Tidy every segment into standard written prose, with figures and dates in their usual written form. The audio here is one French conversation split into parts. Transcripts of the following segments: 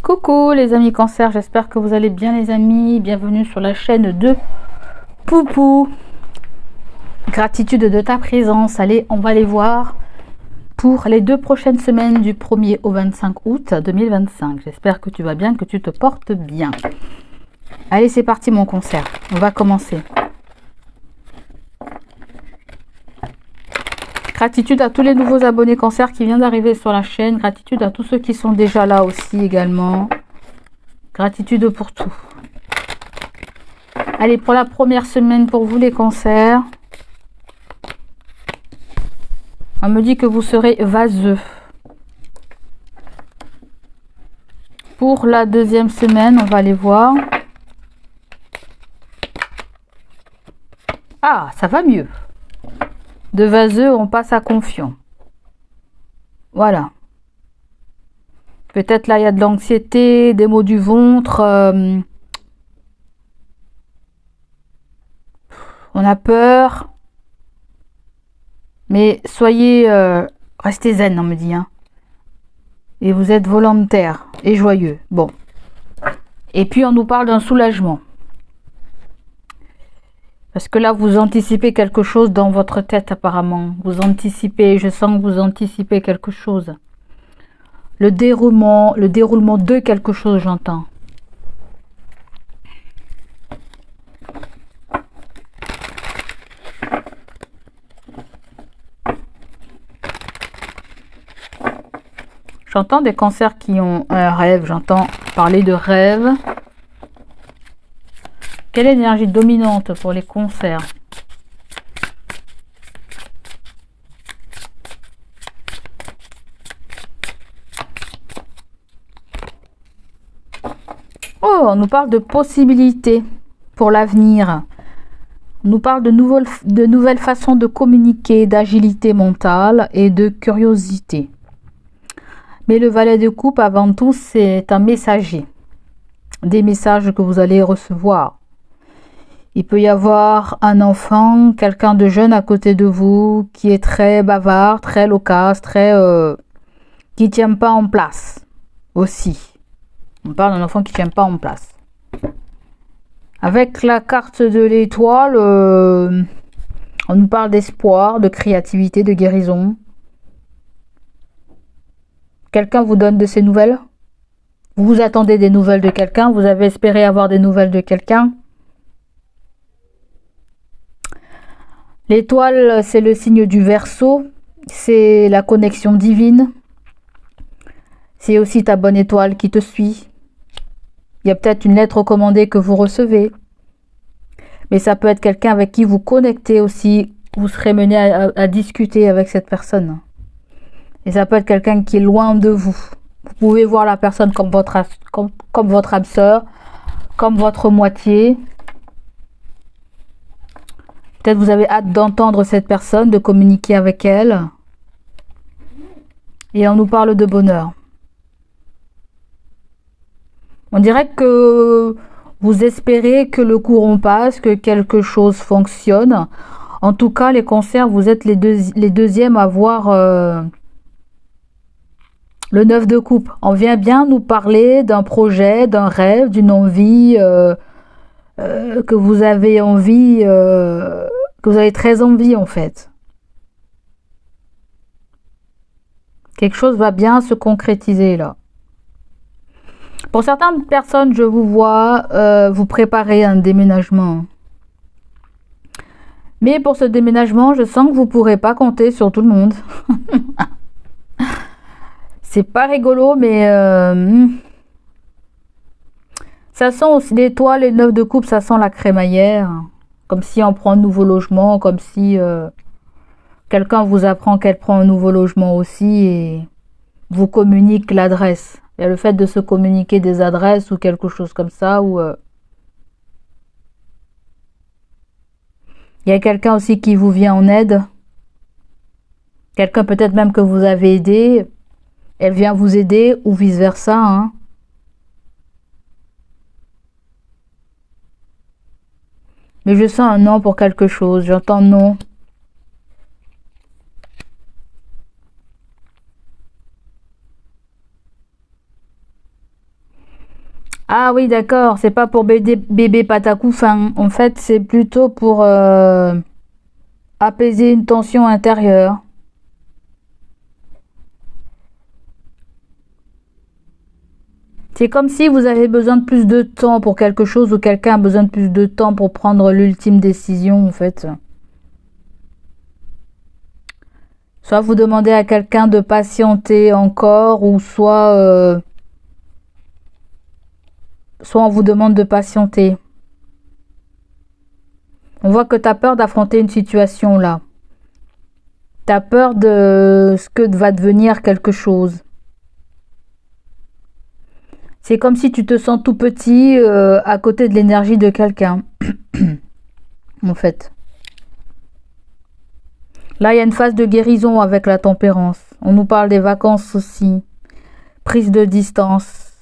Coucou les amis cancer, j'espère que vous allez bien les amis. Bienvenue sur la chaîne de Poupou. Gratitude de ta présence. Allez, on va les voir pour les 2 prochaines semaines du 1er au 25 août 2025. J'espère que tu vas bien, que tu te portes bien. Allez, c'est parti mon cancer. On va commencer. Gratitude à tous les nouveaux abonnés cancer qui viennent d'arriver sur la chaîne. Gratitude à tous ceux qui sont déjà là aussi également. Gratitude pour tout. Allez, pour la première semaine pour vous les cancers. On me dit que vous serez vaseux. Pour la deuxième semaine, on va aller voir. Ah, ça va mieux. De vaseux, on passe à confiant. Voilà. Peut-être là, il y a de l'anxiété, des maux du ventre. On a peur. Mais soyez... restez zen, on me dit. Hein. Et vous êtes volontaire et joyeux. Bon. Et puis, on nous parle d'un soulagement. Parce que là, vous anticipez quelque chose dans votre tête, apparemment. Vous anticipez, je sens que vous anticipez quelque chose. Le déroulement de quelque chose, j'entends. J'entends des cancers qui ont un rêve, j'entends parler de rêve. Quelle énergie dominante pour les cancers? Oh, on nous parle de possibilités pour l'avenir. On nous parle de nouvelles façons de communiquer, d'agilité mentale et de curiosité. Mais le valet de coupe, avant tout, c'est un messager. Des messages que vous allez recevoir. Il peut y avoir un enfant, quelqu'un de jeune à côté de vous, qui est très bavard, très loquace, qui ne tient pas en place aussi. On parle d'un enfant qui ne tient pas en place. Avec la carte de l'étoile, on nous parle d'espoir, de créativité, de guérison. Quelqu'un vous donne de ses nouvelles? Vous attendez des nouvelles de quelqu'un? Vous avez espéré avoir des nouvelles de quelqu'un? L'étoile, c'est le signe du Verseau. C'est la connexion divine. C'est aussi ta bonne étoile qui te suit. Il y a peut-être une lettre recommandée que vous recevez. Mais ça peut être quelqu'un avec qui vous connectez aussi. Vous serez mené à discuter avec cette personne. Et ça peut être quelqu'un qui est loin de vous. Vous pouvez voir la personne comme votre âme sœur, comme votre moitié. Peut-être vous avez hâte d'entendre cette personne, de communiquer avec elle. Et on nous parle de bonheur. On dirait que vous espérez que le courant passe, que quelque chose fonctionne. En tout cas, les cancers, vous êtes les deuxièmes à voir le 9 de coupe. On vient bien nous parler d'un projet, d'un rêve, d'une envie que vous avez envie... que vous avez très envie en fait. Quelque chose va bien se concrétiser là. Pour certaines personnes, je vous vois vous préparer un déménagement. Mais pour ce déménagement, je sens que vous ne pourrez pas compter sur tout le monde. C'est pas rigolo, mais ça sent aussi l'étoile et le 9 de coupe, ça sent la crémaillère. Comme si on prend un nouveau logement, comme si quelqu'un vous apprend qu'elle prend un nouveau logement aussi et vous communique l'adresse. Il y a le fait de se communiquer des adresses ou quelque chose comme ça. Ou il y a quelqu'un aussi qui vous vient en aide. Quelqu'un peut-être même que vous avez aidé. Elle vient vous aider ou vice-versa. Hein. Mais je sens un non pour quelque chose. J'entends non. Ah oui, d'accord, c'est pas pour bébé patacoufin. En fait, c'est plutôt pour apaiser une tension intérieure. C'est comme si vous avez besoin de plus de temps pour quelque chose ou quelqu'un a besoin de plus de temps pour prendre l'ultime décision, en fait. Soit vous demandez à quelqu'un de patienter encore, ou soit on vous demande de patienter. On voit que tu as peur d'affronter une situation là. Tu as peur de ce que va devenir quelque chose. C'est comme si tu te sens tout petit à côté de l'énergie de quelqu'un, en fait. Là, il y a une phase de guérison avec la tempérance. On nous parle des vacances aussi. Prise de distance.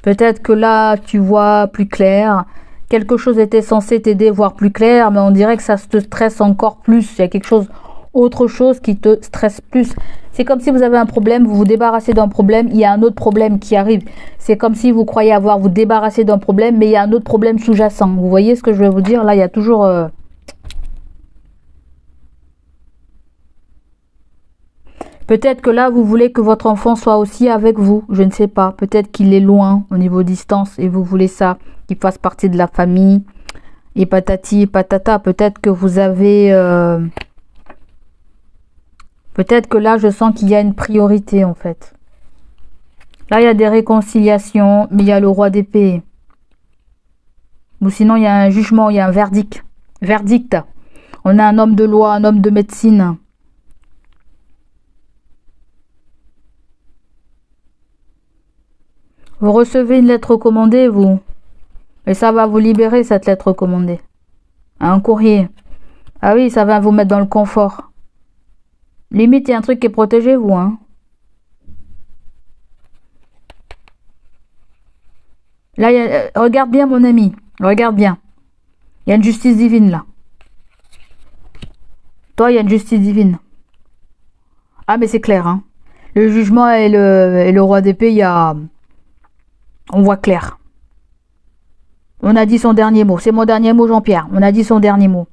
Peut-être que là, tu vois plus clair. Quelque chose était censé t'aider à voir plus clair, mais on dirait que ça te stresse encore plus. Il y a quelque chose, autre chose qui te stresse plus. C'est comme si vous avez un problème, vous vous débarrassez d'un problème, il y a un autre problème qui arrive. C'est comme si vous croyez avoir vous débarrassé d'un problème, mais il y a un autre problème sous-jacent. Vous voyez ce que je veux vous dire? Là, il y a toujours... Peut-être que là, vous voulez que votre enfant soit aussi avec vous. Je ne sais pas. Peut-être qu'il est loin au niveau distance et vous voulez ça, qu'il fasse partie de la famille. Et patati et patata. Peut-être que vous avez... Peut-être que là, je sens qu'il y a une priorité en fait. Là, il y a des réconciliations, mais il y a le roi d'épée. Ou sinon, il y a un jugement, il y a un verdict. Verdict. On a un homme de loi, un homme de médecine. Vous recevez une lettre recommandée, vous. Et ça va vous libérer, cette lettre recommandée. Un courrier. Ah oui, ça va vous mettre dans le confort. Limite, il y a un truc qui est protégé, vous, hein. Là, regarde bien, mon ami. Regarde bien. Il y a une justice divine, là. Toi, il y a une justice divine. Ah, mais c'est clair, hein. Le jugement et le roi d'épée, il y a... On voit clair. On a dit son dernier mot. C'est mon dernier mot, Jean-Pierre. On a dit son dernier mot.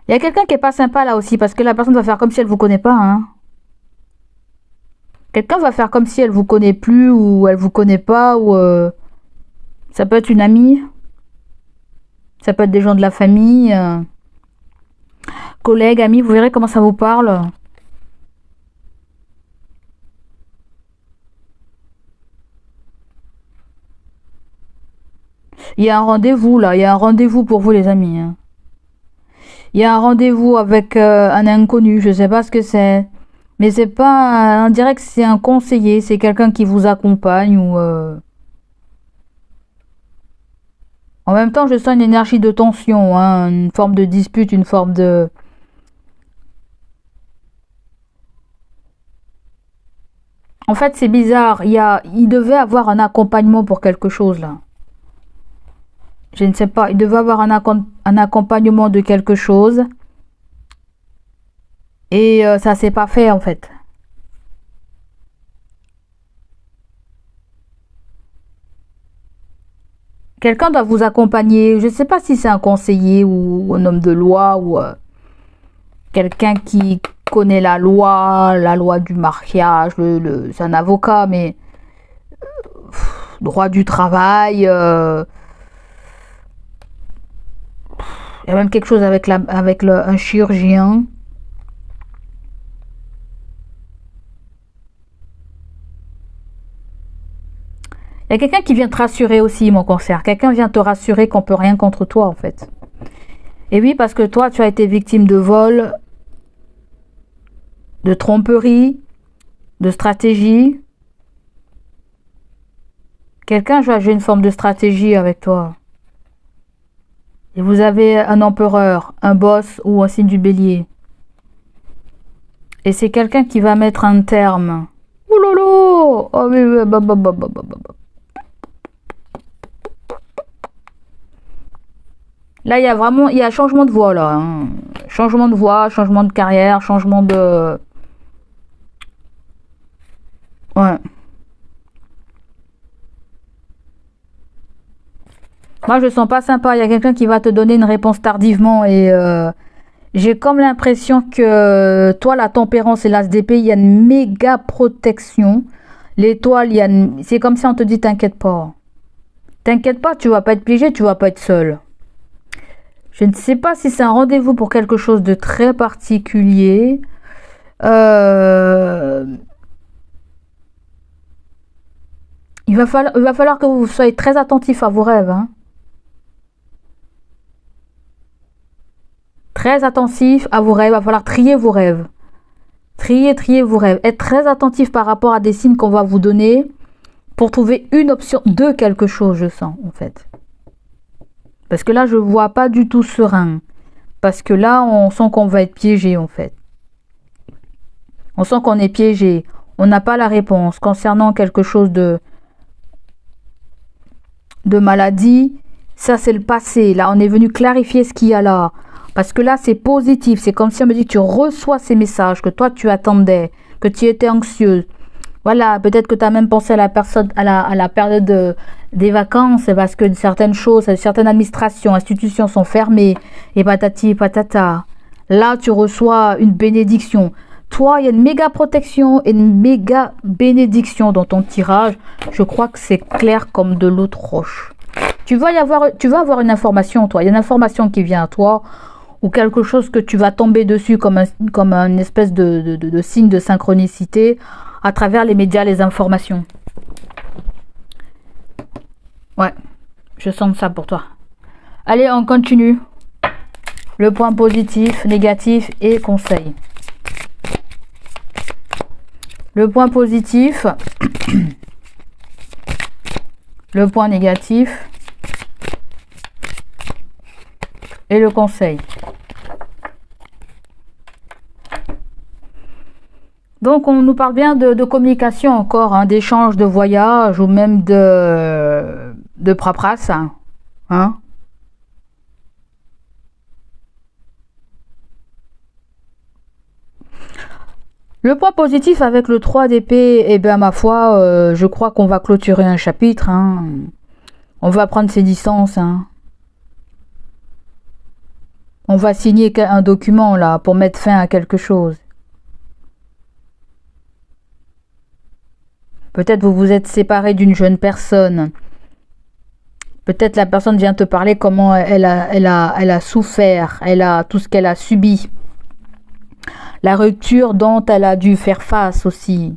Il y a quelqu'un qui est pas sympa là aussi, parce que la personne va faire comme si elle vous connaît pas, hein. Quelqu'un va faire comme si elle vous connaît plus, ou elle vous connaît pas, ou... ça peut être une amie. Ça peut être des gens de la famille. Collègues, amis, vous verrez comment ça vous parle. Il y a un rendez-vous là, il y a un rendez-vous pour vous les amis, hein. Il y a un rendez-vous avec un inconnu, je sais pas ce que c'est. Mais c'est pas, on dirait que c'est un conseiller, c'est quelqu'un qui vous accompagne ou... En même temps, je sens une énergie de tension, hein, une forme de dispute, une forme de... En fait, c'est bizarre, il devait avoir un accompagnement pour quelque chose là. Je ne sais pas, il devait avoir un accompagnement de quelque chose. Et ça s'est pas fait en fait. Quelqu'un doit vous accompagner. Je ne sais pas si c'est un conseiller ou un homme de loi ou quelqu'un qui connaît la loi du mariage. C'est un avocat, mais droit du travail. Il y a même quelque chose avec un chirurgien. Il y a quelqu'un qui vient te rassurer aussi, mon cancer. Quelqu'un vient te rassurer qu'on peut rien contre toi, en fait. Et oui, parce que toi, tu as été victime de vol, de tromperie, de stratégie. Quelqu'un joue à jouer une forme de stratégie avec toi. Et vous avez un empereur, un boss ou un signe du bélier. Et c'est quelqu'un qui va mettre un terme. Ouh lolo! Oh oui, bah, bah, bah, bah, bah, bah. Là, il y a changement de voie, là, hein. Changement de voie, changement de carrière, changement de... Ouais. Moi, je sens pas sympa. Il y a quelqu'un qui va te donner une réponse tardivement et j'ai comme l'impression que toi, la tempérance et l'ASDP, il y a une méga protection. L'étoile, c'est comme si on te dit t'inquiète pas. T'inquiète pas, tu vas pas être piégé, tu vas pas être seul. Je ne sais pas si c'est un rendez-vous pour quelque chose de très particulier. Il va falloir que vous soyez très attentif à vos rêves. Hein. Très attentif à vos rêves. Il va falloir trier vos rêves. Trier vos rêves. Être très attentif par rapport à des signes qu'on va vous donner pour trouver une option de quelque chose, je sens, en fait. Parce que là, je ne vois pas du tout serein. Parce que là, on sent qu'on va être piégé, en fait. On sent qu'on est piégé. On n'a pas la réponse concernant quelque chose de maladie. Ça, c'est le passé. Là, on est venu clarifier ce qu'il y a là. Parce que là, c'est positif. C'est comme si on me dit que tu reçois ces messages, que toi, tu attendais, que tu étais anxieuse. Voilà, peut-être que tu as même pensé à la personne, à la période des vacances, parce que certaines choses, certaines administrations, institutions sont fermées, et patati patata. Là, tu reçois une bénédiction. Toi, il y a une méga protection et une méga bénédiction dans ton tirage. Je crois que c'est clair comme de l'eau de roche. Tu vas avoir une information, toi. Il y a une information qui vient à toi, ou quelque chose que tu vas tomber dessus comme une espèce de signe de synchronicité à travers les médias, les informations. Ouais, je sens ça pour toi. Allez, on continue. Le point positif, négatif et conseil. Le point positif, le point négatif et le conseil. Donc, on nous parle bien de communication encore, hein, d'échange de voyage ou même de paperasse. Hein. Le point positif avec le 3 d'épée, eh bien, ma foi, je crois qu'on va clôturer un chapitre. Hein. On va prendre ses distances. Hein. On va signer un document là pour mettre fin à quelque chose. Peut-être vous vous êtes séparé d'une jeune personne. Peut-être la personne vient te parler comment elle a souffert, elle a tout ce qu'elle a subi. La rupture dont elle a dû faire face aussi.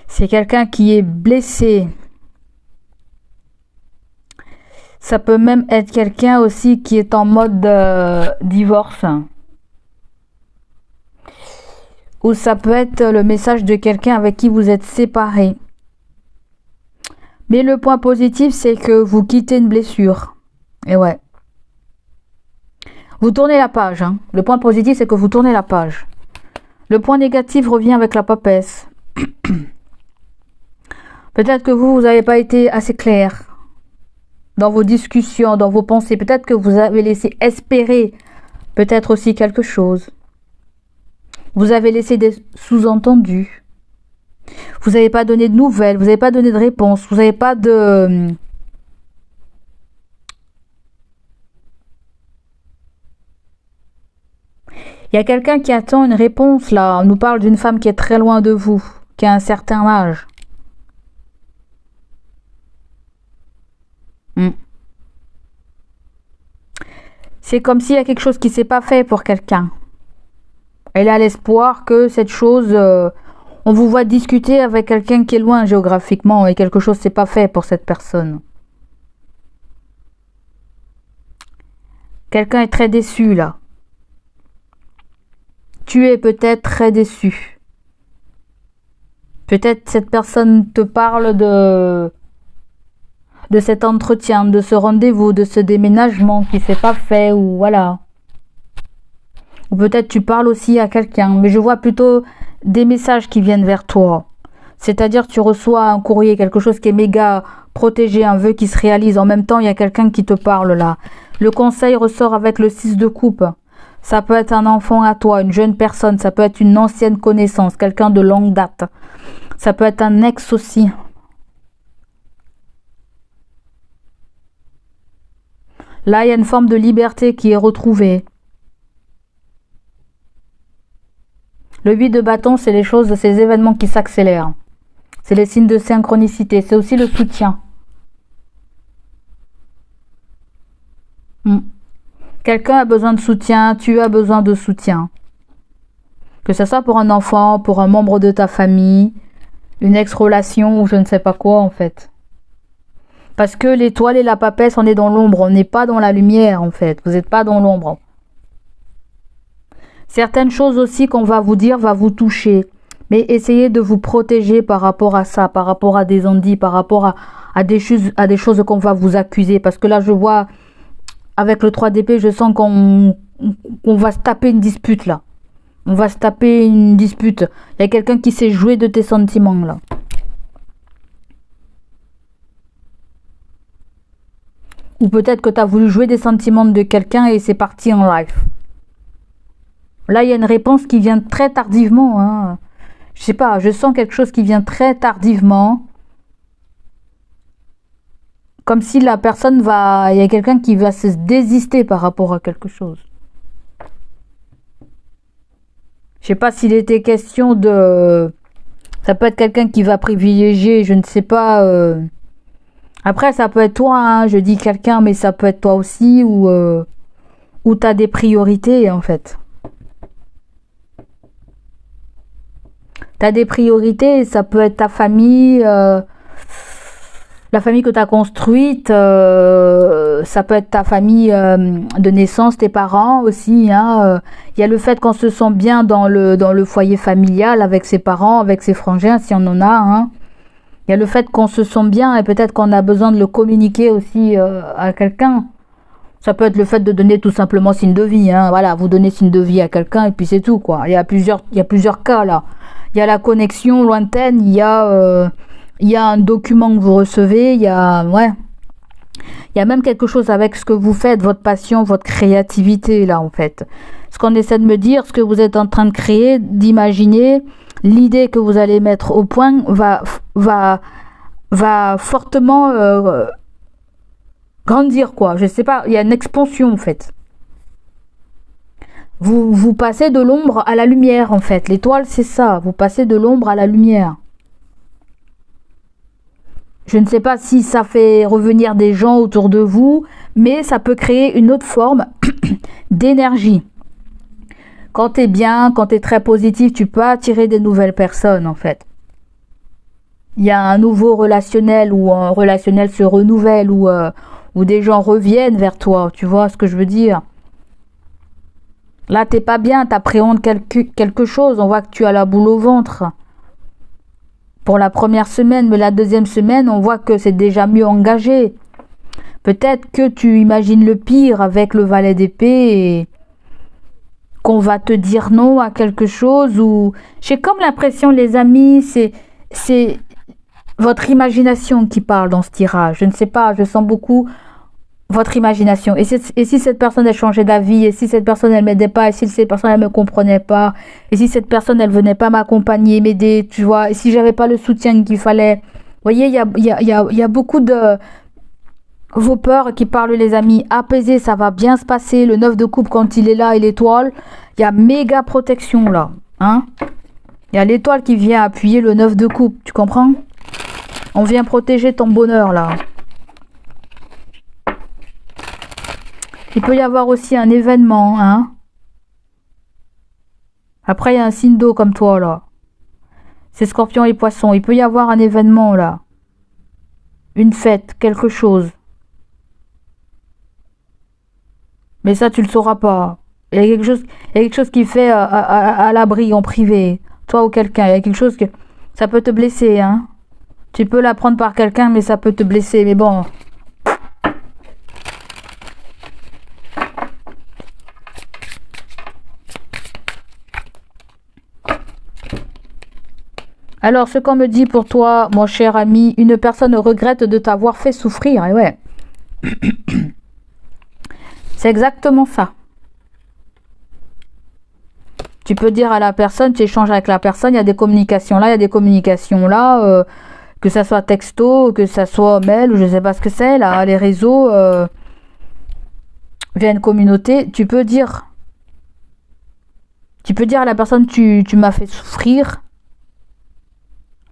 C'est quelqu'un qui est blessé. Ça peut même être quelqu'un aussi qui est en mode divorce. Ou ça peut être le message de quelqu'un avec qui vous êtes séparés. Mais le point positif, c'est que vous quittez une blessure. Et ouais. Vous tournez la page. Hein. Le point positif, c'est que vous tournez la page. Le point négatif revient avec la papesse. Peut-être que vous n'avez pas été assez clair dans vos discussions, dans vos pensées. Peut-être que vous avez laissé espérer peut-être aussi quelque chose. Vous avez laissé des sous-entendus. Vous n'avez pas donné de nouvelles, vous n'avez pas donné de réponse, vous n'avez pas de... Il y a quelqu'un qui attend une réponse là. On nous parle d'une femme qui est très loin de vous, qui a un certain âge. C'est comme s'il y a quelque chose qui ne s'est pas fait pour quelqu'un. Elle a l'espoir que cette chose, on vous voit discuter avec quelqu'un qui est loin géographiquement et quelque chose ne s'est pas fait pour cette personne. Quelqu'un est très déçu là. Tu es peut-être très déçu. Peut-être cette personne te parle de cet entretien, de ce rendez-vous, de ce déménagement qui ne s'est pas fait ou voilà. Ou peut-être tu parles aussi à quelqu'un, mais je vois plutôt des messages qui viennent vers toi. C'est-à-dire tu reçois un courrier, quelque chose qui est méga protégé, un vœu qui se réalise. En même temps, il y a quelqu'un qui te parle là. Le conseil ressort avec le 6 de coupe. Ça peut être un enfant à toi, une jeune personne, ça peut être une ancienne connaissance, quelqu'un de longue date. Ça peut être un ex aussi. Là, il y a une forme de liberté qui est retrouvée. Le 8 de bâton, c'est les choses, ces événements qui s'accélèrent. C'est les signes de synchronicité. C'est aussi le soutien. Quelqu'un a besoin de soutien, tu as besoin de soutien. Que ce soit pour un enfant, pour un membre de ta famille, une ex-relation ou je ne sais pas quoi en fait. Parce que l'étoile et la papesse, on est dans l'ombre, on n'est pas dans la lumière en fait. Vous n'êtes pas dans l'ombre. Certaines choses aussi qu'on va vous dire va vous toucher. Mais essayez de vous protéger par rapport à ça, par rapport à des ondits, par rapport à des choses qu'on va vous accuser. Parce que là, je vois, avec le 3 d'épée, je sens qu'on va se taper une dispute là. On va se taper une dispute. Il y a quelqu'un qui s'est joué de tes sentiments là. Ou peut-être que tu as voulu jouer des sentiments de quelqu'un et c'est parti en live. Là, il y a une réponse qui vient très tardivement. Hein. Je sais pas, je sens quelque chose qui vient très tardivement. Comme si la personne va... Il y a quelqu'un qui va se désister par rapport à quelque chose. Je sais pas s'il était question de... Ça peut être quelqu'un qui va privilégier, je ne sais pas... Après, ça peut être toi, hein. Je dis quelqu'un, mais ça peut être toi aussi, ou tu as des priorités, en fait. Tu as des priorités, ça peut être ta famille, la famille que tu as construite, ça peut être ta famille de naissance, tes parents aussi. Hein. Y a le fait qu'on se sent bien dans le foyer familial, avec ses parents, avec ses frangins, si on en a. Hein. Il y a le fait qu'on se sent bien et peut-être qu'on a besoin de le communiquer aussi à quelqu'un. Ça peut être le fait de donner tout simplement signe de vie. Hein. Voilà, vous donnez signe de vie à quelqu'un et puis c'est tout, quoi. Il y a plusieurs cas là. Il y a la connexion lointaine, il y a un document que vous recevez, il y a même quelque chose avec ce que vous faites, votre passion, votre créativité là en fait. Ce qu'on essaie de me dire, ce que vous êtes en train de créer, d'imaginer, l'idée que vous allez mettre au point va fortement grandir quoi. Je sais pas, il y a une expansion en fait. Vous passez de l'ombre à la lumière en fait. L'étoile c'est ça, vous passez de l'ombre à la lumière. Je ne sais pas si ça fait revenir des gens autour de vous, mais ça peut créer une autre forme d'énergie. Quand tu es bien, quand tu es très positif, tu peux attirer des nouvelles personnes en fait. Il y a un nouveau relationnel ou un relationnel se renouvelle ou des gens reviennent vers toi, tu vois ce que je veux dire? Là, t'es pas bien, t'appréhendes quelque chose, on voit que tu as la boule au ventre. Pour la première semaine, mais la deuxième semaine, on voit que c'est déjà mieux engagé. Peut-être que tu imagines le pire avec le valet d'épée et qu'on va te dire non à quelque chose ou... J'ai comme l'impression, les amis, c'est votre imagination qui parle dans ce tirage. Je ne sais pas, je sens beaucoup... votre imagination. Et si cette personne elle changeait d'avis, et si cette personne elle m'aidait pas, et si cette personne elle me comprenait pas, et si cette personne elle venait pas m'accompagner, m'aider, tu vois, et si j'avais pas le soutien qu'il fallait. Vous voyez, il y a beaucoup de vos peurs qui parlent, les amis. Apaisez, ça va bien se passer. Le 9 de coupe quand il est là et l'étoile, il y a méga protection là. Hein? Il y a l'étoile qui vient appuyer le 9 de coupe, tu comprends? On vient protéger ton bonheur là. Il peut y avoir aussi un événement, hein. Après, il y a un signe d'eau comme toi, là. C'est Scorpion et Poisson. Il peut y avoir un événement, là. Une fête, quelque chose. Mais ça, tu le sauras pas. Il y a quelque chose qui fait à l'abri, en privé. Toi ou quelqu'un. Il y a quelque chose que... Ça peut te blesser, hein. Tu peux l'apprendre par quelqu'un, mais ça peut te blesser. Mais bon... Alors, ce qu'on me dit pour toi, mon cher ami, une personne regrette de t'avoir fait souffrir. Et ouais. C'est exactement ça. Tu peux dire à la personne, tu échanges avec la personne, il y a des communications là, il y a des communications là, que ça soit texto, que ça soit mail, ou je sais pas ce que c'est, là, les réseaux, via une communauté, tu peux dire à la personne, tu m'as fait souffrir.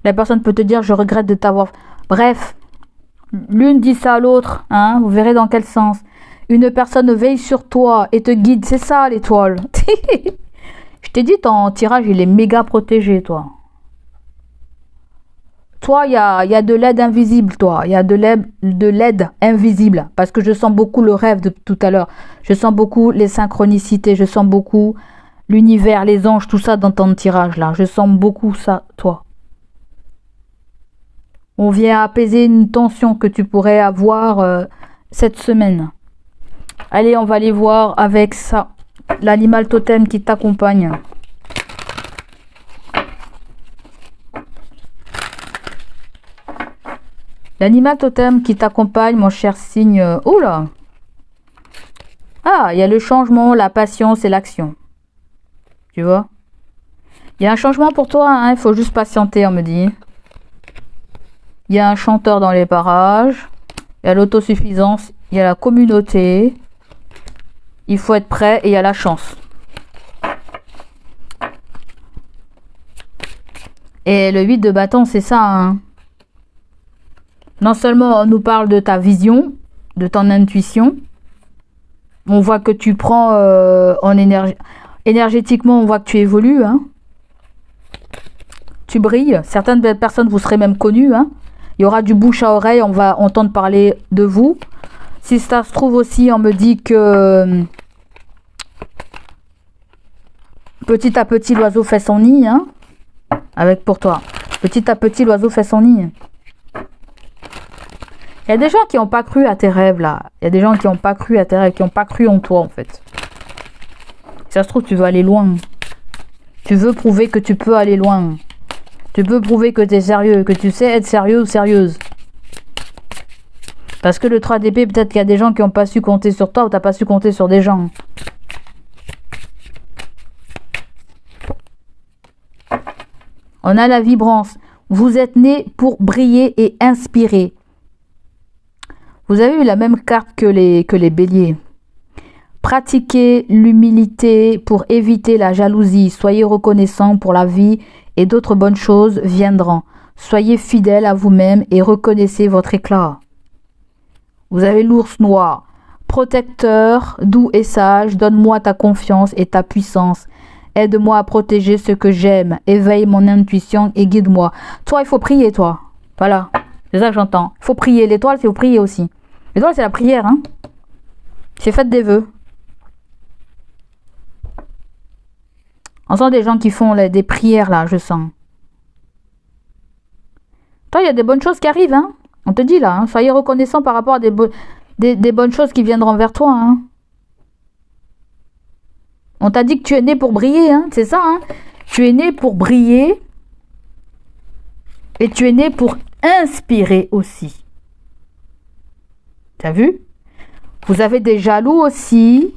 La personne peut te dire, je regrette de t'avoir... Bref, l'une dit ça à l'autre, hein, vous verrez dans quel sens. Une personne veille sur toi et te guide, c'est ça l'étoile. Je t'ai dit, ton tirage, il est méga protégé, toi. Toi, il y a de l'aide invisible, toi. Il y a de l'aide invisible. Parce que je sens beaucoup le rêve de tout à l'heure. Je sens beaucoup les synchronicités. Je sens beaucoup l'univers, les anges, tout ça dans ton tirage, là. Je sens beaucoup ça, toi. On vient apaiser une tension que tu pourrais avoir cette semaine. Allez, on va aller voir avec ça. L'animal totem qui t'accompagne. L'animal totem qui t'accompagne, mon cher signe. Oula! Ah, il y a le changement, la patience et l'action. Tu vois? Il y a un changement pour toi, hein, il faut juste patienter, on me dit. Il y a un chanteur dans les parages. Il y a l'autosuffisance. Il y a la communauté. Il faut être prêt et il y a la chance. Et le 8 de bâton, c'est ça, hein. Non seulement on nous parle de ta vision, de ton intuition. On voit que tu prends en énergie. Énergétiquement, on voit que tu évolues, hein. Tu brilles. Certaines personnes, vous serez même connues, hein. Il y aura du bouche à oreille, on va entendre parler de vous. Si ça se trouve aussi, on me dit que petit à petit, l'oiseau fait son nid, hein. Avec pour toi. Petit à petit, l'oiseau fait son nid. Il y a des gens qui n'ont pas cru à tes rêves, là. Il y a des gens qui n'ont pas cru à tes rêves, qui n'ont pas cru en toi, en fait. Si ça se trouve, tu veux aller loin. Tu veux prouver que tu peux aller loin. Tu peux prouver que tu es sérieux, que tu sais être sérieux ou sérieuse. Parce que le 3 d'épée, peut-être qu'il y a des gens qui n'ont pas su compter sur toi ou tu n'as pas su compter sur des gens. On a la vibrance. Vous êtes né pour briller et inspirer. Vous avez eu la même carte que les béliers. Pratiquez l'humilité pour éviter la jalousie. Soyez reconnaissant pour la vie et d'autres bonnes choses viendront. Soyez fidèle à vous-même et reconnaissez votre éclat. Vous avez l'ours noir. Protecteur, doux et sage, donne-moi ta confiance et ta puissance. Aide-moi à protéger ce que j'aime. Éveille mon intuition et guide-moi. Toi, il faut prier, toi. Voilà. C'est ça que j'entends. Il faut prier. L'étoile, c'est faut prier aussi. L'étoile, c'est la prière, hein. C'est faites des vœux. On sent des gens qui font des prières, là, je sens. Toi, il y a des bonnes choses qui arrivent, hein. On te dit, là, hein, soyez reconnaissant par rapport à des bonnes choses qui viendront vers toi, hein. On t'a dit que tu es né pour briller, hein. C'est ça, hein. Tu es né pour briller. Et tu es né pour inspirer aussi. T'as vu? Vous avez des jaloux aussi.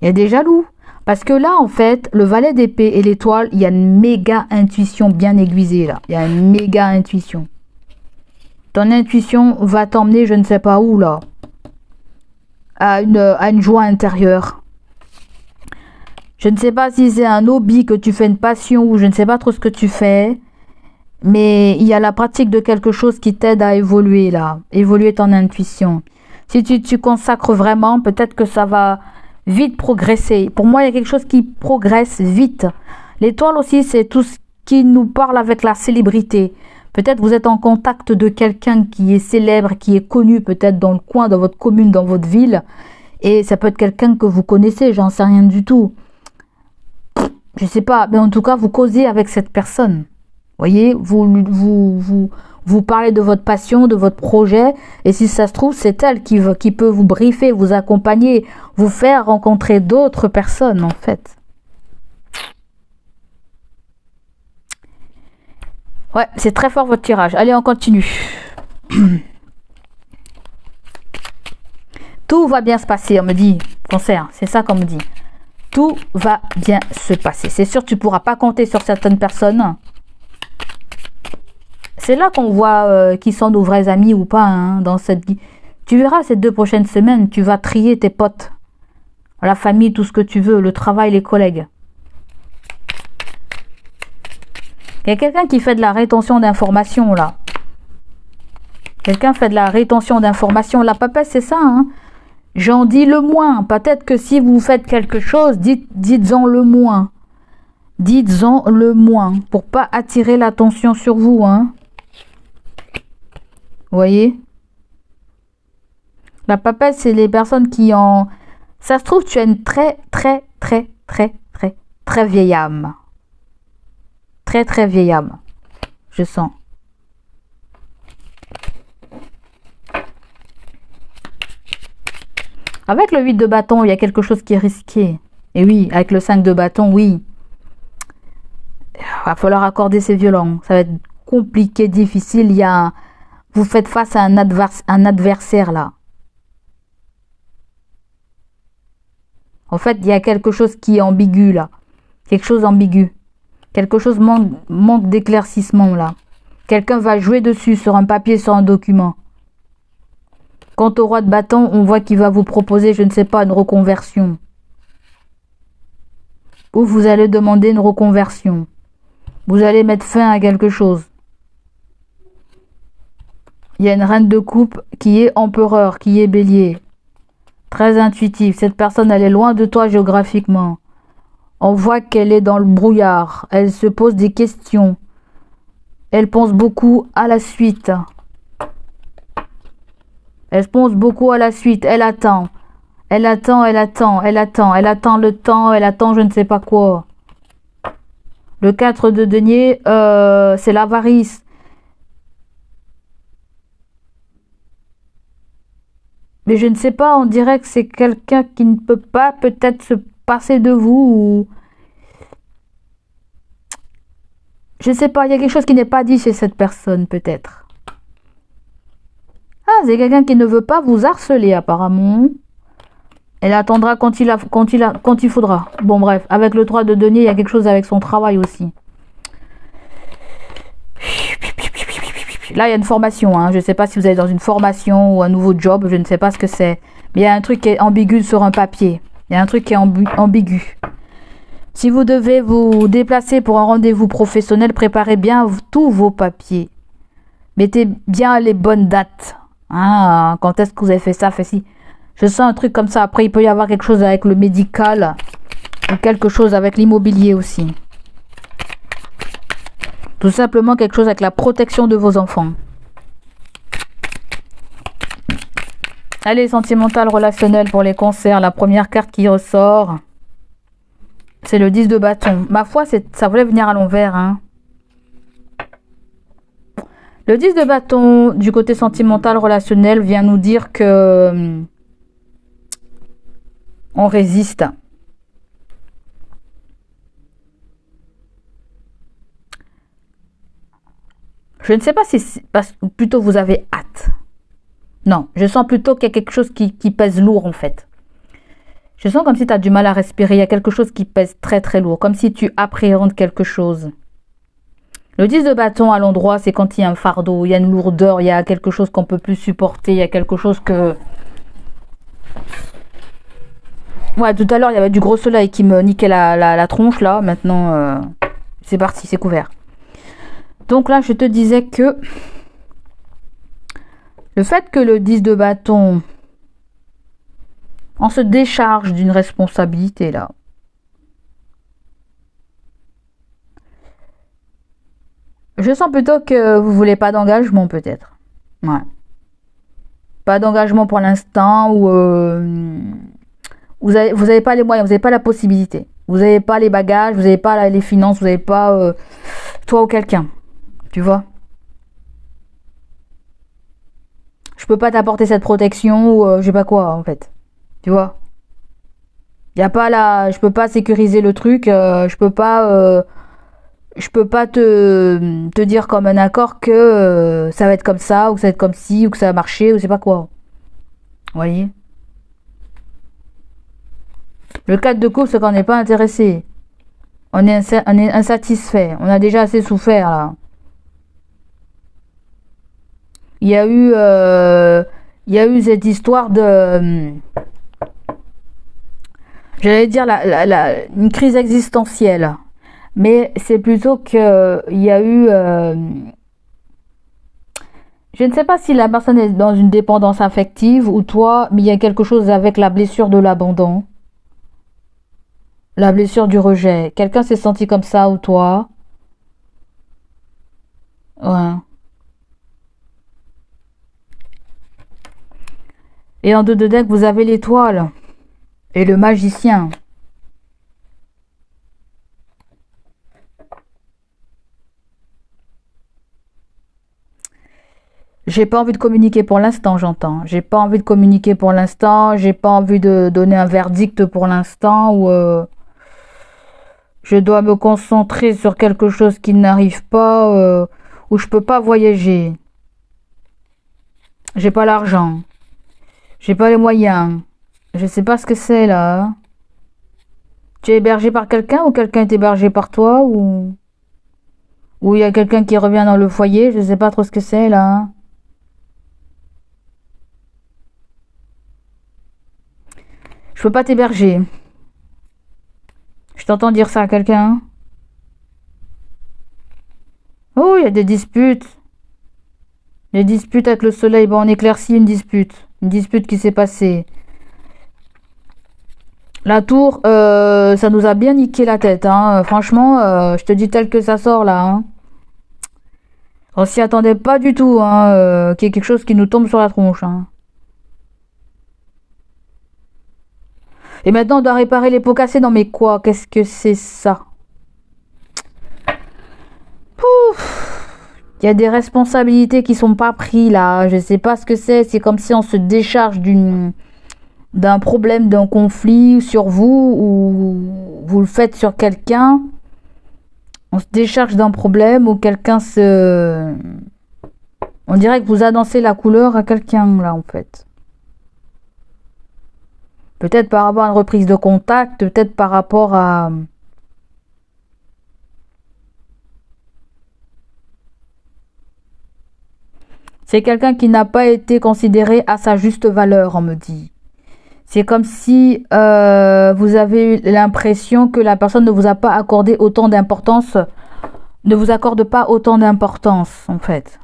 Il y a des jaloux. Parce que là, en fait, le valet d'épée et l'étoile, il y a une méga intuition bien aiguisée, là. Il y a une méga intuition. Ton intuition va t'emmener je ne sais pas où, là. À une joie intérieure. Je ne sais pas si c'est un hobby, que tu fais une passion, ou je ne sais pas trop ce que tu fais. Mais il y a la pratique de quelque chose qui t'aide à évoluer, là. Évoluer ton intuition. Si tu consacres vraiment, peut-être que ça va vite progresser. Pour moi, il y a quelque chose qui progresse vite. L'étoile aussi, c'est tout ce qui nous parle avec la célébrité. Peut-être vous êtes en contact de quelqu'un qui est célèbre, qui est connu peut-être dans le coin, dans votre commune, dans votre ville. Et ça peut être quelqu'un que vous connaissez, j'en sais rien du tout. Je sais pas, mais en tout cas, vous causez avec cette personne. Voyez, vous parlez de votre passion, de votre projet, et si ça se trouve, c'est elle qui peut vous briefer, vous accompagner, vous faire rencontrer d'autres personnes, en fait. Ouais, c'est très fort votre tirage. Allez, on continue. Tout va bien se passer, on me dit. Cancer, c'est ça qu'on me dit. Tout va bien se passer. C'est sûr, tu ne pourras pas compter sur certaines personnes. C'est là qu'on voit qui sont nos vrais amis ou pas. Hein, dans cette... Tu verras ces 2 prochaines semaines, tu vas trier tes potes. La famille, tout ce que tu veux, le travail, les collègues. Il y a quelqu'un qui fait de la rétention d'informations là. Quelqu'un fait de la rétention d'informations. La papesse, c'est ça. Hein. J'en dis le moins. Peut-être que si vous faites quelque chose, dites-en le moins. Dites-en le moins. Pour pas attirer l'attention sur vous. Hein. Vous voyez? La papesse, c'est les personnes qui ont... Ça se trouve, tu as une très vieille âme. Très vieille âme. Je sens. Avec le 8 de bâton, il y a quelque chose qui est risqué. Et oui, avec le 5 de bâton, oui. Il va falloir accorder ses violons. Ça va être compliqué, difficile. Vous faites face à un adversaire là. En fait, il y a quelque chose qui est ambigu là. Quelque chose ambigu. Quelque chose manque d'éclaircissement là. Quelqu'un va jouer dessus sur un papier, sur un document. Quant au roi de bâton, on voit qu'il va vous proposer, je ne sais pas, une reconversion. Ou vous allez demander une reconversion. Vous allez mettre fin à quelque chose. Il y a une reine de coupe qui est empereur, qui est bélier. Très intuitive. Cette personne, elle est loin de toi géographiquement. On voit qu'elle est dans le brouillard. Elle se pose des questions. Elle pense beaucoup à la suite. Elle pense beaucoup à la suite. Elle attend. Elle attend le temps. Elle attend je ne sais pas quoi. Le 4 de denier, c'est l'avarice. Mais je ne sais pas, on dirait que c'est quelqu'un qui ne peut pas peut-être se passer de vous. Ou... Je ne sais pas, il y a quelque chose qui n'est pas dit chez cette personne peut-être. Ah, c'est quelqu'un qui ne veut pas vous harceler apparemment. Elle attendra quand il faudra. Bon bref, avec le 3 de denier, il y a quelque chose avec son travail aussi. Là, il y a une formation. Hein. Je ne sais pas si vous êtes dans une formation ou un nouveau job. Je ne sais pas ce que c'est. Mais il y a un truc qui est ambigu sur un papier. Il y a un truc qui est ambigu. Si vous devez vous déplacer pour un rendez-vous professionnel, préparez bien tous vos papiers. Mettez bien les bonnes dates. Hein. Quand est-ce que vous avez fait ça, fait ci. Je sens un truc comme ça. Après, il peut y avoir quelque chose avec le médical. Ou quelque chose avec l'immobilier aussi. Tout simplement quelque chose avec la protection de vos enfants. Allez, sentimental, relationnel pour les cancers. La première carte qui ressort, c'est le 10 de bâton. Ma foi, ça voulait venir à l'envers. Hein. Le 10 de bâton, du côté sentimental, relationnel, vient nous dire que on résiste. Je ne sais pas si plutôt vous avez hâte. Non, je sens plutôt qu'il y a quelque chose qui pèse lourd en fait. Je sens comme si tu as du mal à respirer. Il y a quelque chose qui pèse très lourd. Comme si tu appréhendes quelque chose. Le 10 de bâton à l'endroit, c'est quand il y a un fardeau. Il y a une lourdeur. Il y a quelque chose qu'on ne peut plus supporter. Il y a quelque chose que... Ouais, tout à l'heure, il y avait du gros soleil qui me niquait la tronche là. Maintenant, c'est parti, c'est couvert. Donc là, je te disais que le fait que le 10 de bâton, on se décharge d'une responsabilité là. Je sens plutôt que vous voulez pas d'engagement peut-être. Ouais. Pas d'engagement pour l'instant ou vous avez pas les moyens, vous n'avez pas la possibilité. Vous n'avez pas les bagages, vous n'avez pas les finances, vous n'avez pas toi ou quelqu'un. Tu vois? Je peux pas t'apporter cette protection ou je sais pas quoi en fait. Tu vois? Y a pas je peux pas sécuriser le truc, je peux pas te dire comme un accord que ça va être comme ça ou que ça va être comme ci ou que ça va marcher ou je sais pas quoi. Vous voyez? Le 4 de coupe, c'est qu'on n'est pas intéressé. On est insatisfait. On a déjà assez souffert, là. Il y a eu cette histoire de... j'allais dire une crise existentielle. Mais c'est plutôt que il y a eu... je ne sais pas si la personne est dans une dépendance affective ou toi, mais il y a quelque chose avec la blessure de l'abandon. La blessure du rejet. Quelqu'un s'est senti comme ça ou toi? Ouais. Et en dos de deck, vous avez l'étoile et le magicien. J'ai pas envie de communiquer pour l'instant, j'entends. J'ai pas envie de communiquer pour l'instant. J'ai pas envie de donner un verdict pour l'instant ou je dois me concentrer sur quelque chose qui n'arrive pas où je peux pas voyager. J'ai pas l'argent. J'ai pas les moyens. Je sais pas ce que c'est là. Tu es hébergé par quelqu'un ou quelqu'un est hébergé par toi ou il y a quelqu'un qui revient dans le foyer, je sais pas trop ce que c'est là. Je peux pas t'héberger. Je t'entends dire ça à quelqu'un. Oh, il y a des disputes. Des disputes avec le soleil. Bon, on éclaircit une dispute. Une dispute qui s'est passée. La tour, ça nous a bien niqué la tête. Hein. Franchement, je te dis tel que ça sort là. Hein. On s'y attendait pas du tout. Hein, qu'il y ait quelque chose qui nous tombe sur la tronche. Hein. Et maintenant, on doit réparer les pots cassés. Non mais quoi? Qu'est-ce que c'est ça? Pouf! Il y a des responsabilités qui sont pas prises là. Je sais pas ce que c'est. C'est comme si on se décharge d'un problème, d'un conflit sur vous ou vous le faites sur quelqu'un. On se décharge d'un problème ou quelqu'un se... On dirait que vous annoncez la couleur à quelqu'un là en fait. Peut-être par rapport à une reprise de contact, peut-être par rapport à... C'est quelqu'un qui n'a pas été considéré à sa juste valeur, on me dit. C'est comme si vous avez eu l'impression que la personne ne vous a pas accordé autant d'importance, ne vous accorde pas autant d'importance, en fait.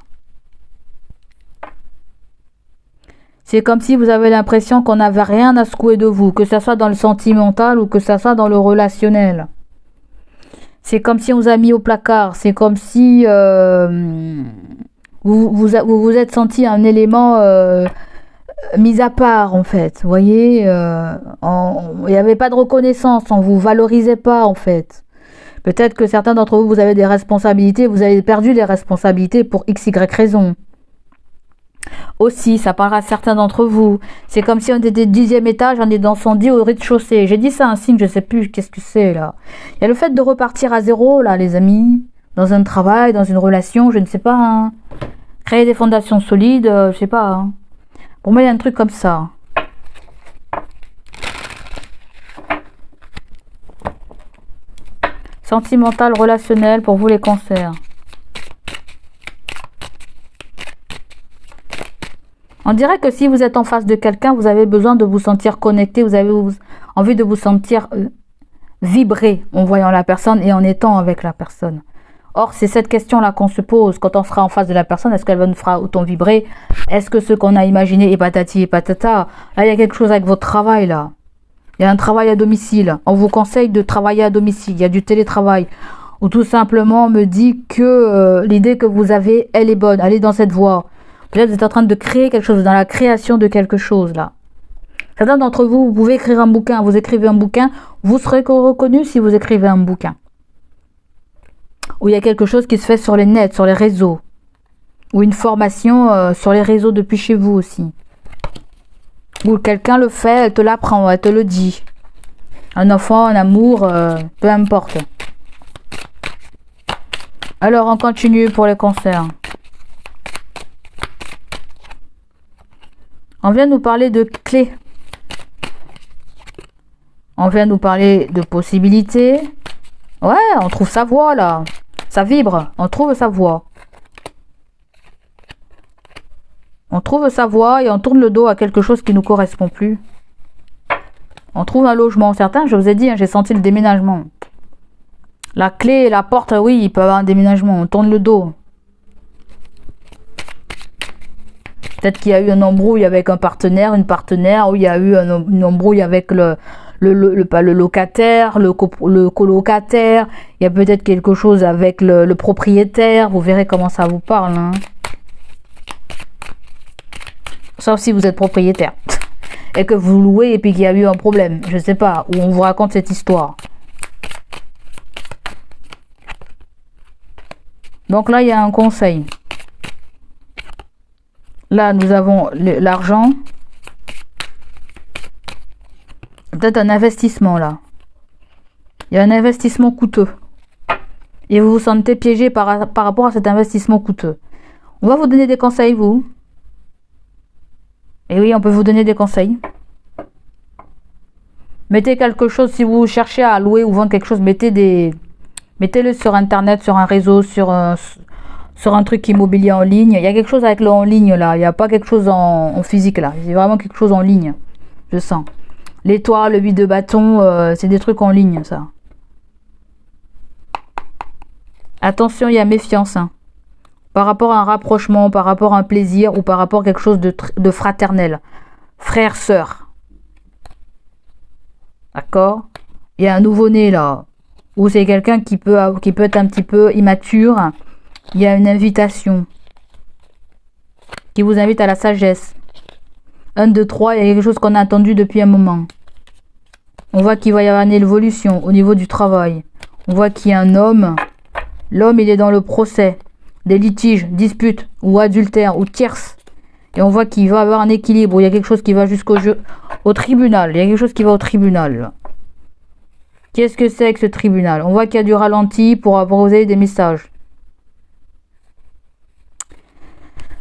C'est comme si vous avez l'impression qu'on n'avait rien à secouer de vous, que ce soit dans le sentimental ou que ce soit dans le relationnel. C'est comme si on vous a mis au placard. C'est comme si vous êtes senti un élément mis à part, en fait. Vous voyez, il n'y avait pas de reconnaissance, on vous valorisait pas, en fait. Peut-être que certains d'entre vous, vous avez des responsabilités, vous avez perdu les responsabilités pour x, y raison. Aussi, ça parlera à certains d'entre vous. C'est comme si on était au 10e étage, on est dans son lit au rez-de-chaussée. J'ai dit ça un signe, je sais plus qu'est-ce que c'est là. Il y a le fait de repartir à zéro là, les amis, dans un travail, dans une relation, je ne sais pas. Hein. Créer des fondations solides, je sais pas. Hein. Pour moi, il y a un truc comme ça. Sentimental, relationnel, pour vous les cancers. On dirait que si vous êtes en face de quelqu'un, vous avez besoin de vous sentir connecté, vous avez envie de vous sentir vibrer en voyant la personne et en étant avec la personne. Or, c'est cette question-là qu'on se pose quand on sera en face de la personne. Est-ce qu'elle nous fera autant vibrer? Est-ce que ce qu'on a imaginé est patati et patata? Là, il y a quelque chose avec votre travail, là. Il y a un travail à domicile. On vous conseille de travailler à domicile. Il y a du télétravail. Ou tout simplement, on me dit que l'idée que vous avez, elle est bonne. Allez dans cette voie. Peut-être que vous êtes en train de créer quelque chose, dans la création de quelque chose, là. Certains d'entre vous, vous pouvez écrire un bouquin. Vous écrivez un bouquin. Vous serez reconnu si vous écrivez un bouquin. Ou il y a quelque chose qui se fait sur les nets, sur les réseaux. Ou une formation sur les réseaux depuis chez vous aussi. Ou quelqu'un le fait, elle te l'apprend, elle te le dit. Un enfant, un amour, peu importe. Alors, on continue pour les cancers. On vient nous parler de clés. On vient nous parler de possibilités. Ouais, on trouve sa voix là. Ça vibre, on trouve sa voix. On trouve sa voix et on tourne le dos à quelque chose qui ne nous correspond plus. On trouve un logement. Certains, je vous ai dit, hein, j'ai senti le déménagement. La clé et la porte, oui, il peut y avoir un déménagement. On tourne le dos. Peut-être qu'il y a eu une embrouille avec un partenaire, une partenaire, ou il y a eu une embrouille avec pas le locataire, le colocataire. Il y a peut-être quelque chose avec le propriétaire. Vous verrez comment ça vous parle. Hein. Sauf si vous êtes propriétaire. Et que vous louez et puis qu'il y a eu un problème. Je sais pas. Où on vous raconte cette histoire. Donc là, il y a un conseil. Là, nous avons l'argent. Peut-être un investissement, là. Il y a un investissement coûteux. Et vous vous sentez piégé par rapport à cet investissement coûteux. On va vous donner des conseils, vous. Et oui, on peut vous donner des conseils. Mettez quelque chose, si vous cherchez à louer ou vendre quelque chose, mettez-le sur Internet, sur un réseau, sur un truc immobilier en ligne. Il y a quelque chose avec le en ligne là. Il n'y a pas quelque chose en physique là. C'est vraiment quelque chose en ligne. Je sens. L'étoile, le 8 de bâton, c'est des trucs en ligne ça. Attention, il y a méfiance. Hein. Par rapport à un rapprochement, par rapport à un plaisir ou par rapport à quelque chose de fraternel. Frère, sœur. D'accord? Il y a un nouveau-né là. Ou c'est quelqu'un qui peut être un petit peu immature. Il y a une invitation qui vous invite à la sagesse. 1, 2, 3, il y a quelque chose qu'on a attendu depuis un moment. On voit qu'il va y avoir une évolution au niveau du travail. On voit qu'il y a un homme. L'homme, il est dans le procès. Des litiges, disputes, ou adultère, ou tierces. Et on voit qu'il va y avoir un équilibre. Il y a quelque chose qui va au tribunal. Il y a quelque chose qui va au tribunal. Qu'est-ce que c'est que ce tribunal? On voit qu'il y a du ralenti pour apposer des messages.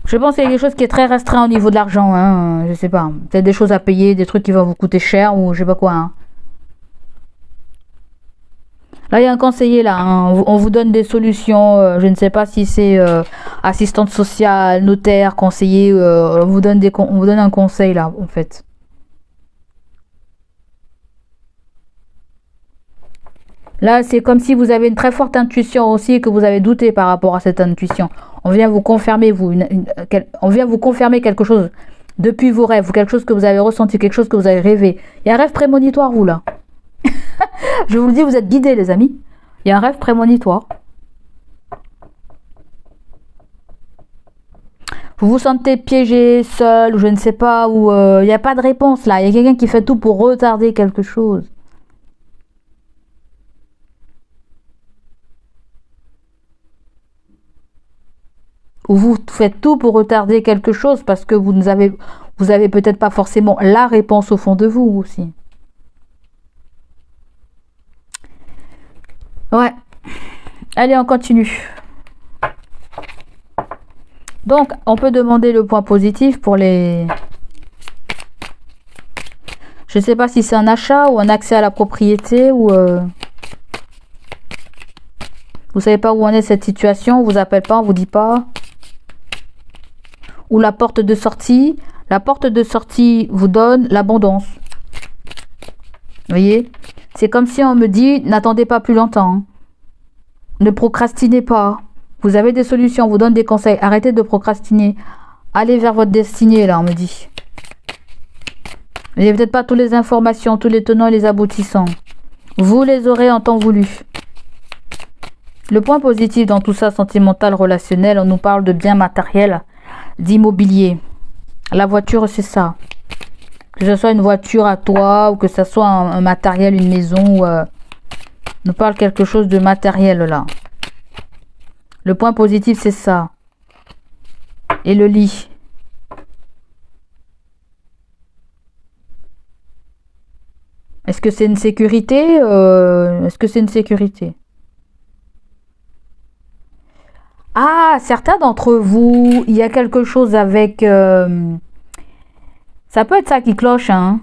Je pense qu'il y a quelque chose qui est très restreint au niveau de l'argent. Hein. Je sais pas. Peut-être des choses à payer, des trucs qui vont vous coûter cher ou je sais pas quoi. Hein. Là, il y a un conseiller là. Hein. On vous donne des solutions. Je ne sais pas si c'est assistante sociale, notaire, conseiller. On vous donne un conseil là, en fait. Là, c'est comme si vous avez une très forte intuition aussi et que vous avez douté par rapport à cette intuition. On vient vous confirmer, on vient vous confirmer quelque chose depuis vos rêves, ou quelque chose que vous avez ressenti, quelque chose que vous avez rêvé. Il y a un rêve prémonitoire, vous, là. Je vous le dis, vous êtes guidés, les amis. Il y a un rêve prémonitoire. Vous vous sentez piégé, seul, ou je ne sais pas, ou il n'y a pas de réponse, là. Il y a quelqu'un qui fait tout pour retarder quelque chose. Ou vous faites tout pour retarder quelque chose parce que vous avez peut-être pas forcément la réponse au fond de vous aussi. Ouais. Allez, on continue. Donc, on peut demander le point positif pour les... Je ne sais pas si c'est un achat ou un accès à la propriété ou... Vous savez pas où en est cette situation, on vous appelle pas, on vous dit pas. Ou la porte de sortie. La porte de sortie vous donne l'abondance. Vous voyez? C'est comme si on me dit, n'attendez pas plus longtemps. Ne procrastinez pas. Vous avez des solutions, on vous donne des conseils. Arrêtez de procrastiner. Allez vers votre destinée, là, on me dit. Il n'y a peut-être pas toutes les informations, tous les tenants et les aboutissants. Vous les aurez en temps voulu. Le point positif dans tout ça, sentimental, relationnel, on nous parle de biens matériels, d'immobilier. La voiture, c'est ça. Que ce soit une voiture à toi ou que ce soit un matériel, une maison. On nous parle quelque chose de matériel là. Le point positif, c'est ça. Et le lit. Est-ce que c'est une sécurité? Est-ce que c'est une sécurité? Ah, certains d'entre vous, il y a quelque chose avec... ça peut être ça qui cloche, hein.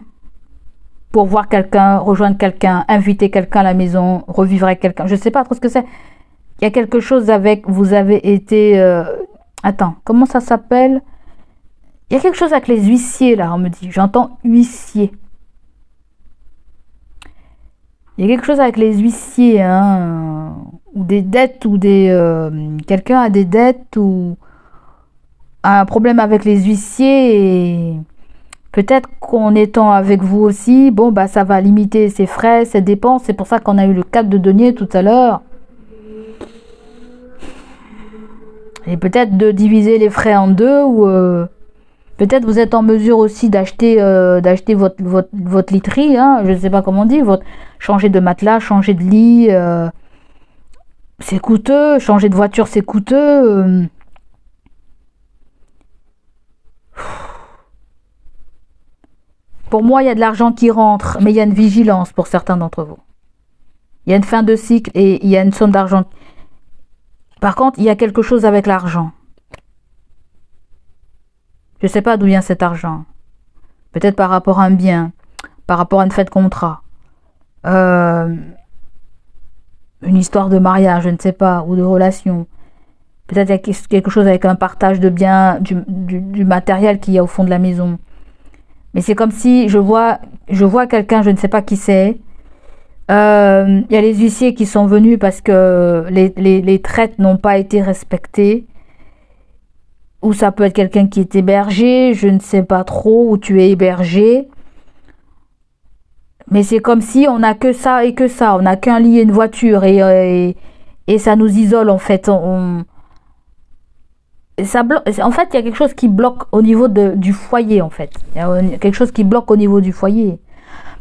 pour voir quelqu'un, rejoindre quelqu'un, inviter quelqu'un à la maison, revivre avec quelqu'un. Je ne sais pas trop ce que c'est. Il y a quelque chose avec, vous avez été... attends, comment ça s'appelle? Il y a quelque chose avec les huissiers, là, on me dit. J'entends huissier. Il y a quelque chose avec les huissiers, hein, ou des dettes, ou des... quelqu'un a des dettes, ou a un problème avec les huissiers, et peut-être qu'en étant avec vous aussi, bon, bah, ça va limiter ses frais, ses dépenses. C'est pour ça qu'on a eu le 4 de denier tout à l'heure. Et peut-être de diviser les frais en deux, ou peut-être vous êtes en mesure aussi d'acheter votre literie, hein, je ne sais pas comment on dit, changer de matelas, changer de lit, c'est coûteux, changer de voiture c'est coûteux. Pour moi, il y a de l'argent qui rentre, mais il y a une vigilance pour certains d'entre vous. Il y a une fin de cycle et il y a une somme d'argent. Par contre, il y a quelque chose avec l'argent. Je ne sais pas d'où vient cet argent. Peut-être par rapport à un bien, par rapport à une fête de contrat, une histoire de mariage, je ne sais pas, ou de relation. Peut-être il y a quelque chose avec un partage de biens, du matériel qu'il y a au fond de la maison. Mais c'est comme si je vois quelqu'un, je ne sais pas qui c'est. Il y a les huissiers qui sont venus parce que les traites n'ont pas été respectées. Ou ça peut être quelqu'un qui est hébergé, je ne sais pas trop où tu es hébergé. Mais c'est comme si on n'a que ça et que ça. On n'a qu'un lit et une voiture et ça nous isole en fait. Ça bloque. En fait, il y a quelque chose qui bloque au niveau du foyer en fait. Il y a quelque chose qui bloque au niveau du foyer.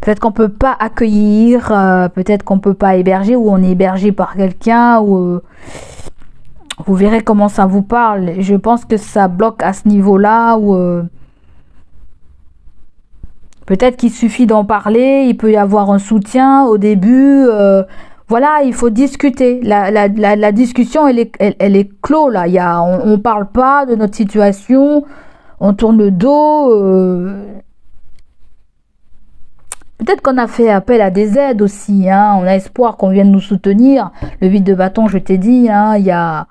Peut-être qu'on peut pas accueillir, peut-être qu'on peut pas héberger, ou on est hébergé par quelqu'un, ou vous verrez comment ça vous parle. Je pense que ça bloque à ce niveau-là, ou peut-être qu'il suffit d'en parler, il peut y avoir un soutien au début. Voilà, il faut discuter. La discussion, elle est clos là. On parle pas de notre situation, on tourne le dos. Peut-être qu'on a fait appel à des aides aussi, hein. On a espoir qu'on vienne nous soutenir. Le 8 de bâton, je t'ai dit, hein, il y a...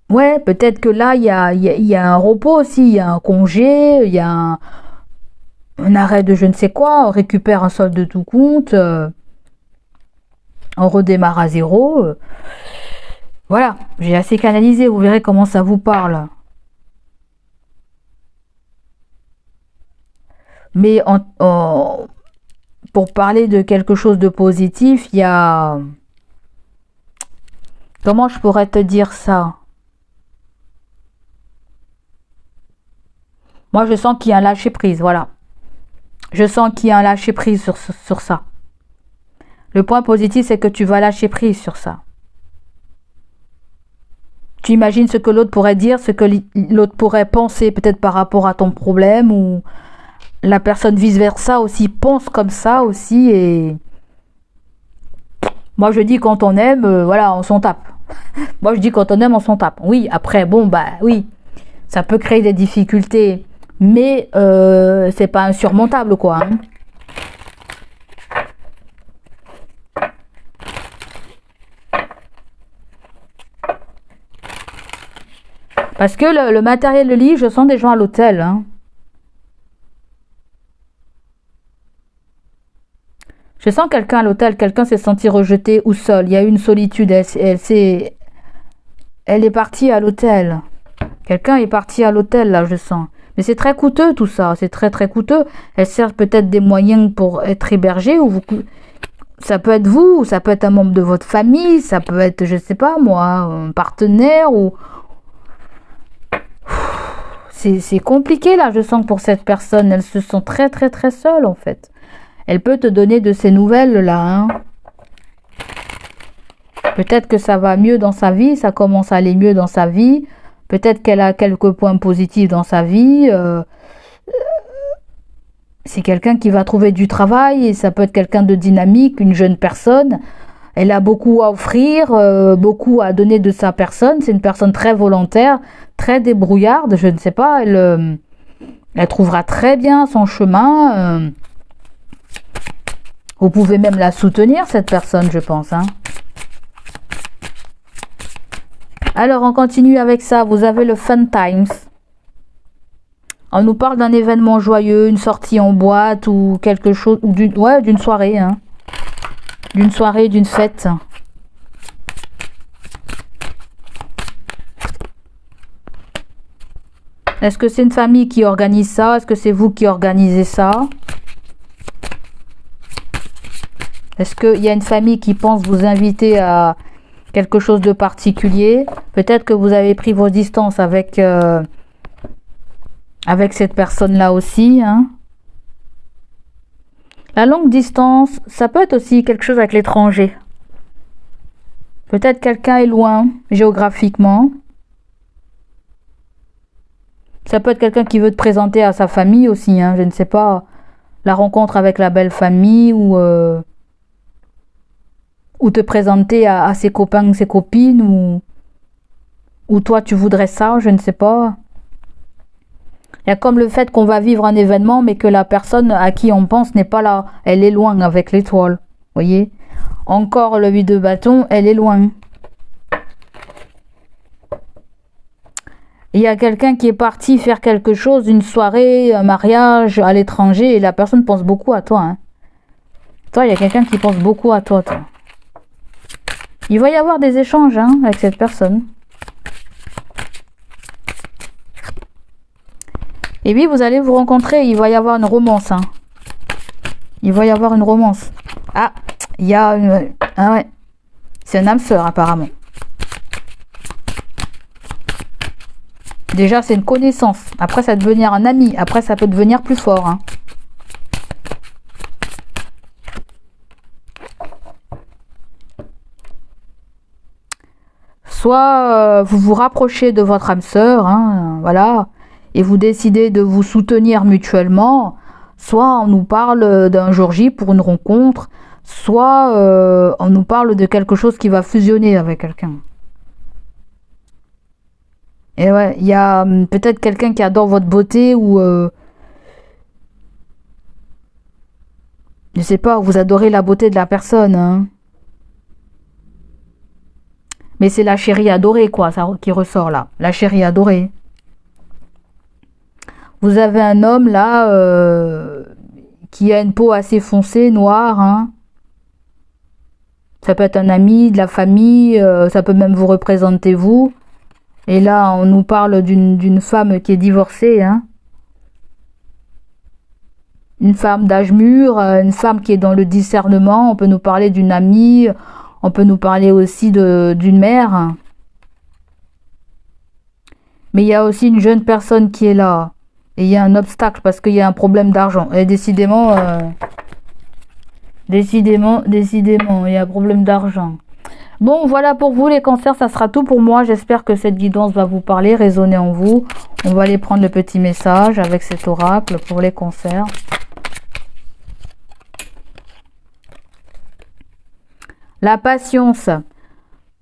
Ouais, peut-être que là, il y a un repos aussi, il y a un congé, il y a un arrêt de je ne sais quoi, on récupère un solde de tout compte, on redémarre à zéro. Voilà, j'ai assez canalisé, vous verrez comment ça vous parle. Mais pour parler de quelque chose de positif, il y a... Comment je pourrais te dire ça? Moi, je sens qu'il y a un lâcher-prise, voilà. Je sens qu'il y a un lâcher-prise sur ça. Le point positif, c'est que tu vas lâcher prise sur ça. Tu imagines ce que l'autre pourrait dire, ce que l'autre pourrait penser peut-être par rapport à ton problème, ou la personne vice-versa aussi pense comme ça aussi, et moi je dis quand on aime, voilà, on s'en tape. Moi je dis quand on aime, on s'en tape. Oui, après, bon, bah oui, ça peut créer des difficultés, mais c'est pas insurmontable, quoi. Hein. Parce que le matériel de lit, je sens des gens à l'hôtel. Hein. Je sens quelqu'un à l'hôtel, quelqu'un s'est senti rejeté ou seul. Il y a eu une solitude, elle est partie à l'hôtel. Quelqu'un est parti à l'hôtel, là, je sens. Mais c'est très coûteux tout ça, c'est très très coûteux. Elle sert peut-être des moyens pour être hébergée, ou ça peut être vous, ou ça peut être un membre de votre famille, ça peut être, je sais pas moi, un partenaire, ou... C'est compliqué là, je sens que pour cette personne, elle se sent très très très seule en fait. Elle peut te donner de ses nouvelles là. Hein. Peut-être que ça va mieux dans sa vie, ça commence à aller mieux dans sa vie. Peut-être qu'elle a quelques points positifs dans sa vie. C'est quelqu'un qui va trouver du travail, et ça peut être quelqu'un de dynamique, une jeune personne. Elle a beaucoup à offrir, beaucoup à donner de sa personne. C'est une personne très volontaire, très débrouillarde, je ne sais pas. Elle Elle trouvera très bien son chemin. Vous pouvez même la soutenir, cette personne, je pense. Hein. Alors, on continue avec ça. Vous avez le Fun Times. On nous parle d'un événement joyeux, une sortie en boîte ou quelque chose, d'une soirée. Hein. D'une soirée, d'une fête. Est-ce que c'est une famille qui organise ça? Est-ce que c'est vous qui organisez ça? Est-ce qu'il y a une famille qui pense vous inviter à quelque chose de particulier? Peut-être que vous avez pris vos distances avec cette personne-là aussi. Hein. La longue distance, ça peut être aussi quelque chose avec l'étranger. Peut-être quelqu'un est loin géographiquement. Ça peut être quelqu'un qui veut te présenter à sa famille aussi, hein, je ne sais pas. La rencontre avec la belle famille ou te présenter à ses copains, ses copines ou toi tu voudrais ça, je ne sais pas. Il y a comme le fait qu'on va vivre un événement mais que la personne à qui on pense n'est pas là. Elle est loin avec l'étoile, voyez. Encore le 8 de bâton, elle est loin. Il y a quelqu'un qui est parti faire quelque chose, une soirée, un mariage à l'étranger et la personne pense beaucoup à toi. Hein. Toi, il y a quelqu'un qui pense beaucoup à toi. Il va y avoir des échanges hein, avec cette personne. Et puis, vous allez vous rencontrer, il va y avoir une romance. Hein. Il va y avoir une romance. Ah, il y a une... Ah ouais, c'est un âme sœur apparemment. Déjà, c'est une connaissance. Après, ça va devenir un ami. Après, ça peut devenir plus fort. Hein. Soit vous vous rapprochez de votre âme sœur, hein, voilà, et vous décidez de vous soutenir mutuellement. Soit on nous parle d'un jour J pour une rencontre. Soit on nous parle de quelque chose qui va fusionner avec quelqu'un. Et ouais, il y a peut-être quelqu'un qui adore votre beauté ou je sais pas, vous adorez la beauté de la personne. Hein. Mais c'est la chérie adorée quoi, ça qui ressort là. La chérie adorée. Vous avez un homme là qui a une peau assez foncée, noire. Hein. Ça peut être un ami, de la famille, ça peut même vous représenter vous. Et là, on nous parle d'une femme qui est divorcée. Hein. Une femme d'âge mûr, une femme qui est dans le discernement. On peut nous parler d'une amie, on peut nous parler aussi d'une mère. Mais il y a aussi une jeune personne qui est là. Et il y a un obstacle parce qu'il y a un problème d'argent. Et décidément, il y a un problème d'argent. Bon, voilà pour vous les cancers, ça sera tout pour moi. J'espère que cette guidance va vous parler, résonner en vous. On va aller prendre le petit message avec cet oracle pour les cancers. La patience.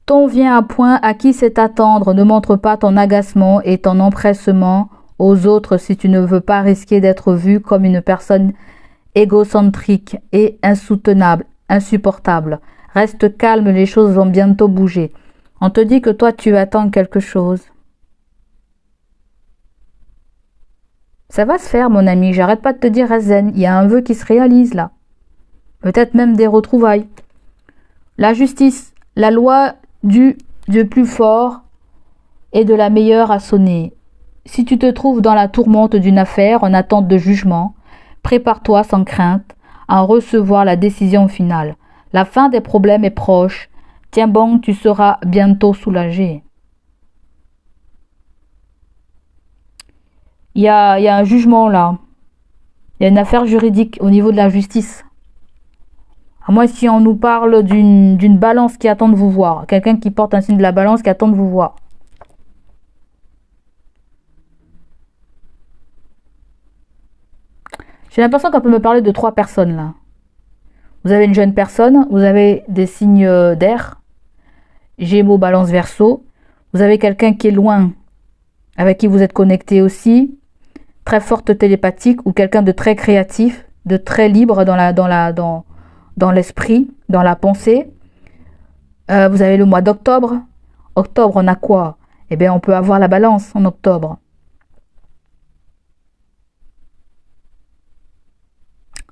Ton vient à point, à qui c'est attendre. Ne montre pas ton agacement et ton empressement aux autres si tu ne veux pas risquer d'être vu comme une personne égocentrique et insoutenable, insupportable. Reste calme, les choses vont bientôt bouger. On te dit que toi, tu attends quelque chose. Ça va se faire, mon ami. J'arrête pas de te dire, reste zen. Il y a un vœu qui se réalise, là. Peut-être même des retrouvailles. La justice, la loi du plus fort et de la meilleure a sonné. Si tu te trouves dans la tourmente d'une affaire en attente de jugement, prépare-toi sans crainte à en recevoir la décision finale. La fin des problèmes est proche. Tiens bon, tu seras bientôt soulagé. Il y a un jugement là. Il y a une affaire juridique au niveau de la justice. À moins si on nous parle d'une balance qui attend de vous voir. Quelqu'un qui porte un signe de la balance qui attend de vous voir. J'ai l'impression qu'on peut me parler de 3 personnes là. Vous avez une jeune personne, vous avez des signes d'air, Gémeaux, Balance, Verseau. Vous avez quelqu'un qui est loin, avec qui vous êtes connecté aussi. très forte télépathique ou quelqu'un de très créatif, de très libre dans l'esprit, dans la pensée. Vous avez le mois d'octobre. Octobre, on a quoi? Eh bien, on peut avoir la balance en octobre.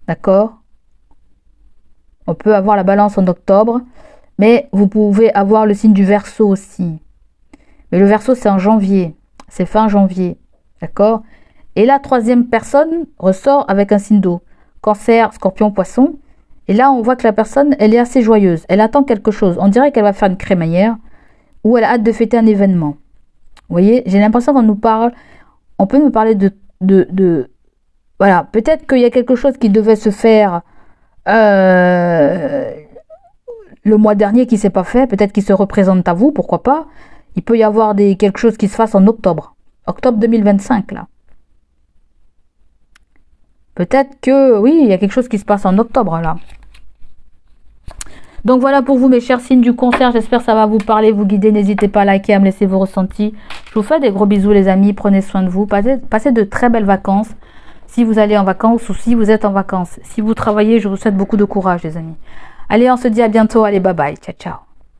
D'accord? On peut avoir la balance en octobre, mais vous pouvez avoir le signe du Verseau aussi. Mais le Verseau, c'est en janvier. C'est fin janvier. D'accord? Et la troisième personne ressort avec un signe d'eau. Cancer, Scorpion, Poisson. Et là, on voit que la personne, elle est assez joyeuse. Elle attend quelque chose. On dirait qu'elle va faire une crémaillère ou elle a hâte de fêter un événement. Vous voyez, j'ai l'impression qu'on nous parle, on peut nous parler de voilà, peut-être qu'il y a quelque chose qui devait se faire le mois dernier qui ne s'est pas fait, peut-être qu'il se représente à vous, pourquoi pas. Il peut y avoir quelque chose qui se fasse en octobre 2025 là. Peut-être que oui, il y a quelque chose qui se passe en octobre là. Donc voilà pour vous mes chers signes du concert, j'espère que ça va vous parler, vous guider, n'hésitez pas à liker, à me laisser vos ressentis. Je vous fais des gros bisous les amis, prenez soin de vous, passez de très belles vacances si vous allez en vacances ou si vous êtes en vacances. Si vous travaillez, je vous souhaite beaucoup de courage les amis. Allez, on se dit à bientôt, allez bye bye, ciao ciao.